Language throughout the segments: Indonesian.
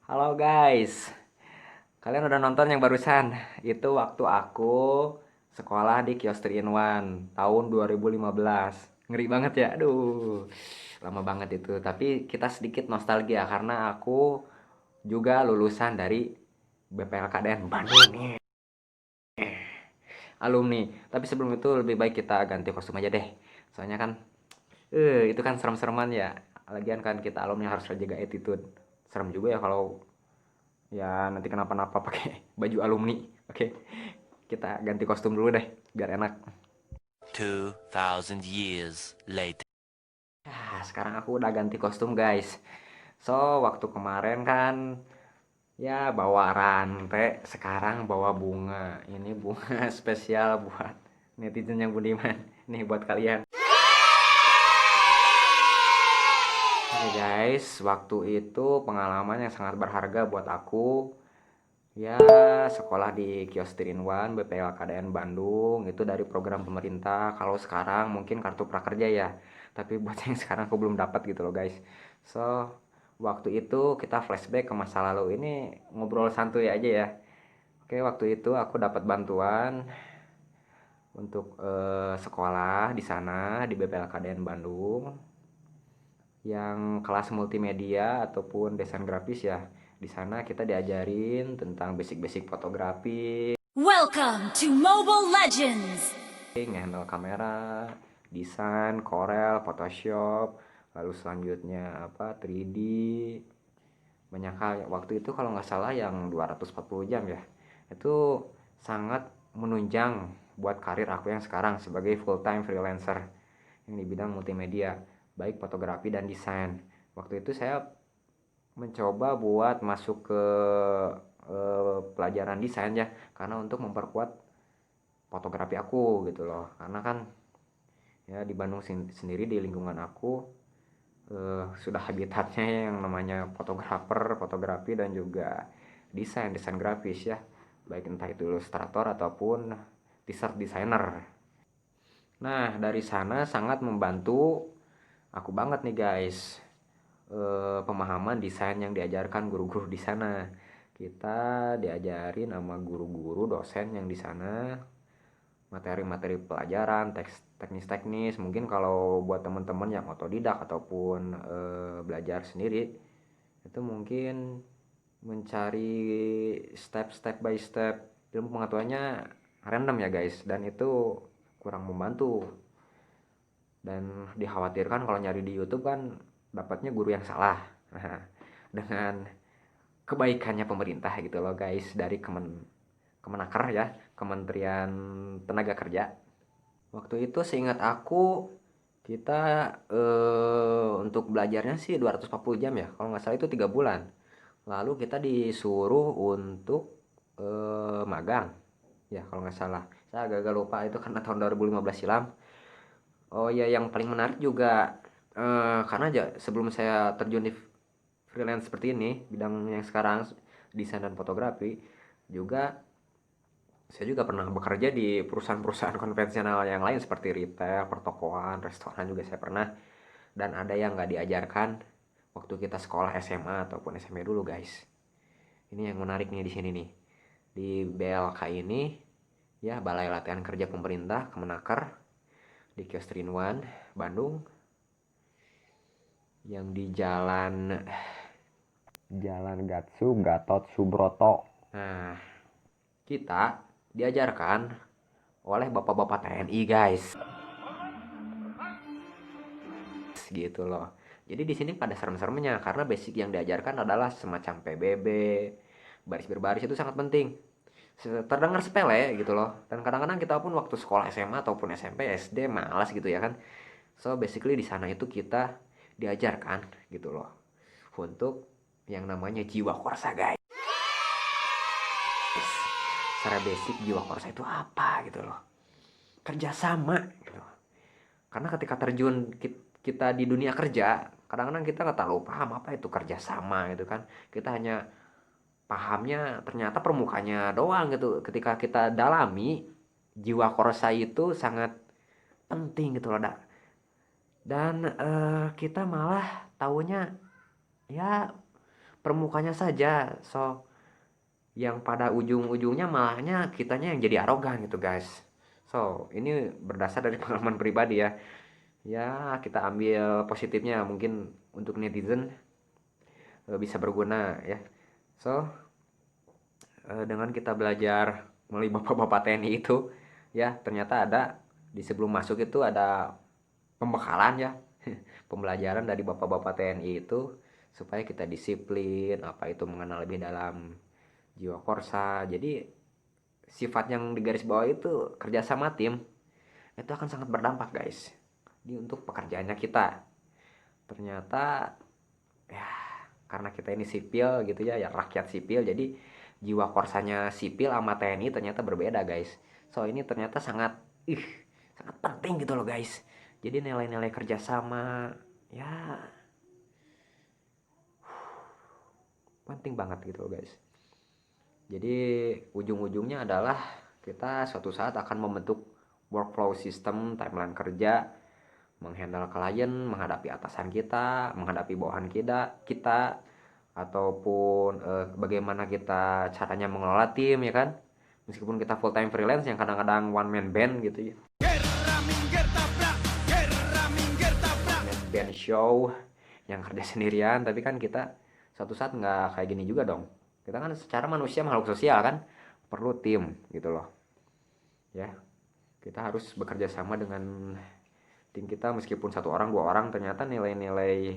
Halo guys, kalian udah nonton yang barusan? Itu waktu aku sekolah di Kios 3 in 1 tahun 2015. Ngeri banget ya, aduh. Lama banget itu, tapi kita sedikit nostalgia karena aku juga lulusan dari BPLKDN Bandung nih, alumni. Tapi sebelum itu lebih baik kita ganti kostum aja deh. Soalnya kan, itu kan serem-sereman ya. Lagian kan kita alumni harus jaga attitude. Serem juga ya kalau ya nanti kenapa-napa pakai baju alumni. Oke, kita ganti kostum dulu deh biar enak. 2000 years later. Sekarang aku udah ganti kostum guys. So waktu kemarin kan ya bawa rantai, sekarang bawa bunga. Ini bunga spesial buat netizen yang budiman. Nih buat kalian. Oke guys, waktu itu pengalaman yang sangat berharga buat aku. Ya, sekolah di Kios Tirin One BPLKDN Bandung itu dari program pemerintah. Kalau sekarang mungkin kartu prakerja ya. Tapi buat yang sekarang aku belum dapat gitu loh guys. So, waktu itu kita flashback ke masa lalu. Ini ngobrol santuy aja ya. Oke, waktu itu aku dapat bantuan untuk sekolah di sana di BPLKDN Bandung yang kelas multimedia ataupun desain grafis ya. Di sana kita diajarin tentang basic-basic fotografi, Welcome to Mobile Legends! ngehandle kamera, desain, Corel, Photoshop, lalu selanjutnya apa 3D, banyak hal. Waktu itu kalau nggak salah yang 240 jam ya. Itu sangat menunjang buat karir aku yang sekarang sebagai full time freelancer yang di bidang multimedia, baik fotografi dan desain. Waktu itu saya mencoba buat masuk ke pelajaran desain ya, karena untuk memperkuat fotografi aku gitu loh. Karena kan ya di Bandung sendiri di lingkungan aku sudah habitatnya yang namanya fotografer, fotografi dan juga desain grafis ya. Baik entah itu ilustrator ataupun t-shirt designer. Nah, dari sana sangat membantu aku banget nih guys. Pemahaman desain yang diajarkan guru-guru di sana. Kita diajarin sama guru-guru dosen yang di sana materi-materi pelajaran, teknis-teknis. Mungkin kalau buat teman-teman yang otodidak ataupun belajar sendiri, itu mungkin mencari step by step ilmu pengetahuannya random ya guys, dan itu kurang membantu. Dan dikhawatirkan kalau nyari di YouTube kan dapatnya guru yang salah. Nah, dengan kebaikannya pemerintah gitu loh guys, dari Kemenaker ya, Kementerian Tenaga Kerja. Waktu itu seingat aku kita untuk belajarnya sih 240 jam ya. Kalau nggak salah itu 3 bulan. Lalu kita disuruh untuk magang. Ya kalau nggak salah. Saya agak-agak lupa itu karena tahun 2015 silam. Oh ya, yang paling menarik juga karena aja sebelum saya terjun di freelance seperti ini, bidang yang sekarang desain dan fotografi, juga saya juga pernah bekerja di perusahaan-perusahaan konvensional yang lain seperti retail, pertokoan, restoran juga saya pernah. Dan ada yang nggak diajarkan waktu kita sekolah SMA ataupun SMP dulu guys. Ini yang menarik nih di sini nih. Di BLK ini ya, Balai Latihan Kerja Pemerintah Kemenaker, di Kios Trinwan, Bandung, yang di Jalan Gatsu Gatot Subroto. Nah, kita diajarkan oleh bapak-bapak TNI guys, gitu loh. Jadi di sini pada serem-seremnya karena basic yang diajarkan adalah semacam PBB, baris berbaris itu sangat penting. Terdengar sepele gitu loh. Dan kadang-kadang kita pun waktu sekolah SMA ataupun SMP, SD malas gitu ya kan. So basically di sana itu kita diajarkan gitu loh untuk yang namanya jiwa korsa guys. Secara basic jiwa korsa itu apa gitu loh. Kerjasama gitu. Karena ketika terjun kita di dunia kerja, kadang-kadang kita nggak terlalu paham apa itu kerjasama gitu kan. Kita hanya pahamnya ternyata permukaannya doang gitu. Ketika kita dalami, jiwa korsa itu sangat penting gitu loh. Dan kita malah taunya ya permukanya saja. So yang pada ujung-ujungnya malahnya kitanya yang jadi arogan gitu guys. So ini berdasar dari pengalaman pribadi ya. Ya kita ambil positifnya, mungkin untuk netizen bisa berguna ya. So dengan kita belajar melalui bapak-bapak TNI itu ya, ternyata ada di sebelum masuk itu ada pembekalan ya, pembelajaran dari bapak-bapak TNI itu supaya kita disiplin, apa itu mengenal lebih dalam jiwa korsa. Jadi sifat yang di garis bawah itu kerjasama tim itu akan sangat berdampak guys di untuk pekerjaannya kita. Ternyata ya karena kita ini sipil gitu ya, ya rakyat sipil, jadi jiwa korsanya sipil sama TNI ternyata berbeda guys. So ini ternyata sangat sangat penting gitu loh guys. Jadi nilai-nilai kerjasama ya penting banget gitu loh guys. Jadi ujung-ujungnya adalah kita suatu saat akan membentuk workflow system, timeline kerja, menghandle klien, menghadapi atasan kita, menghadapi bawahan kita ataupun bagaimana kita caranya mengelola tim ya kan. Meskipun kita full time freelance yang kadang-kadang one man band gitu ya. One man band show yang kerja sendirian, tapi kan kita suatu saat nggak kayak gini juga dong. Kita kan secara manusia makhluk sosial kan, perlu tim gitu loh. Ya, kita harus bekerja sama dengan tim kita, meskipun satu orang dua orang, ternyata nilai-nilai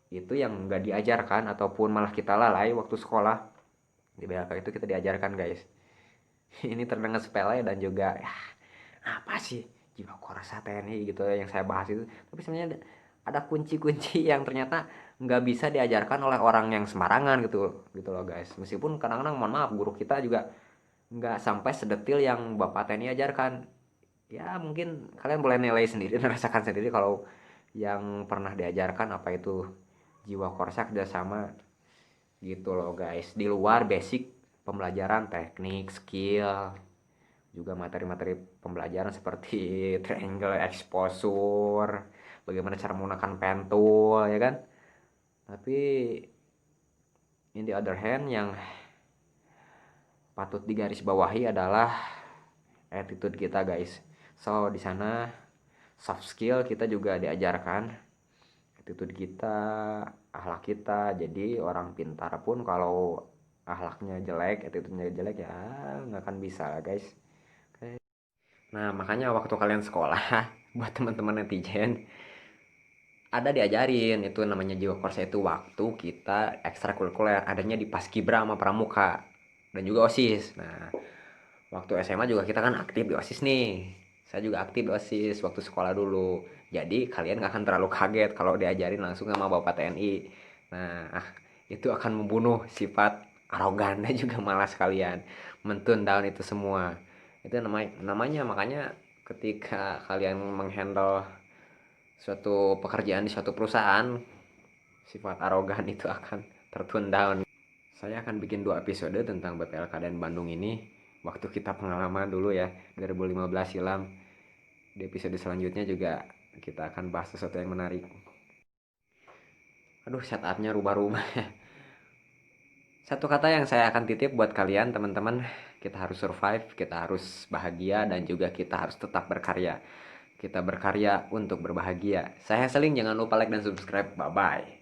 itu yang nggak diajarkan ataupun malah kita lalai waktu sekolah. Di BLK itu kita diajarkan guys. Ini terdengar sepele dan juga ya apa sih jiwa korsa TNI gitu yang saya bahas itu, tapi sebenarnya ada kunci-kunci yang ternyata nggak bisa diajarkan oleh orang yang sembarangan gitu gitu loh guys. Meskipun kadang-kadang mohon maaf guru kita juga nggak sampai sedetil yang Bapak TNI ajarkan. Ya mungkin kalian boleh nilai sendiri dan rasakan sendiri kalau yang pernah diajarkan apa itu jiwa korsa kerjasama gitu loh guys, di luar basic pembelajaran teknik skill, juga materi-materi pembelajaran seperti triangle exposure, bagaimana cara menggunakan pen tool ya kan. Tapi in the other hand yang patut digarisbawahi adalah attitude kita guys. So di sana soft skill kita juga diajarkan, attitude kita, akhlak kita. Jadi orang pintar pun kalau akhlaknya jelek, attitude-nya jelek ya nggak akan bisa lah guys. Nah makanya waktu kalian sekolah buat teman-teman netizen ada diajarin itu namanya jiwa korsa itu waktu kita ekstrakurikuler adanya di Paskibra sama Pramuka dan juga OSIS. Nah waktu SMA juga kita kan aktif di OSIS nih. Saya juga aktif di OSIS waktu sekolah dulu. Jadi kalian gak akan terlalu kaget kalau diajarin langsung sama Bapak TNI. Nah, itu akan membunuh sifat arogannya juga malas kalian. Mentun down itu semua. Itu namanya makanya ketika kalian menghandle suatu pekerjaan di suatu perusahaan, sifat arogan itu akan tertune down. Saya akan bikin 2 episode tentang BPLK dan Bandung ini. Waktu kita pengalaman dulu ya, 2015 silam. Di episode selanjutnya juga kita akan bahas sesuatu yang menarik. Aduh, setupnya rubah-rubah. Satu kata yang saya akan titip buat kalian teman-teman, kita harus survive, kita harus bahagia, dan juga kita harus tetap berkarya. Kita berkarya untuk berbahagia. Saya Seling, jangan lupa like dan subscribe. Bye-bye.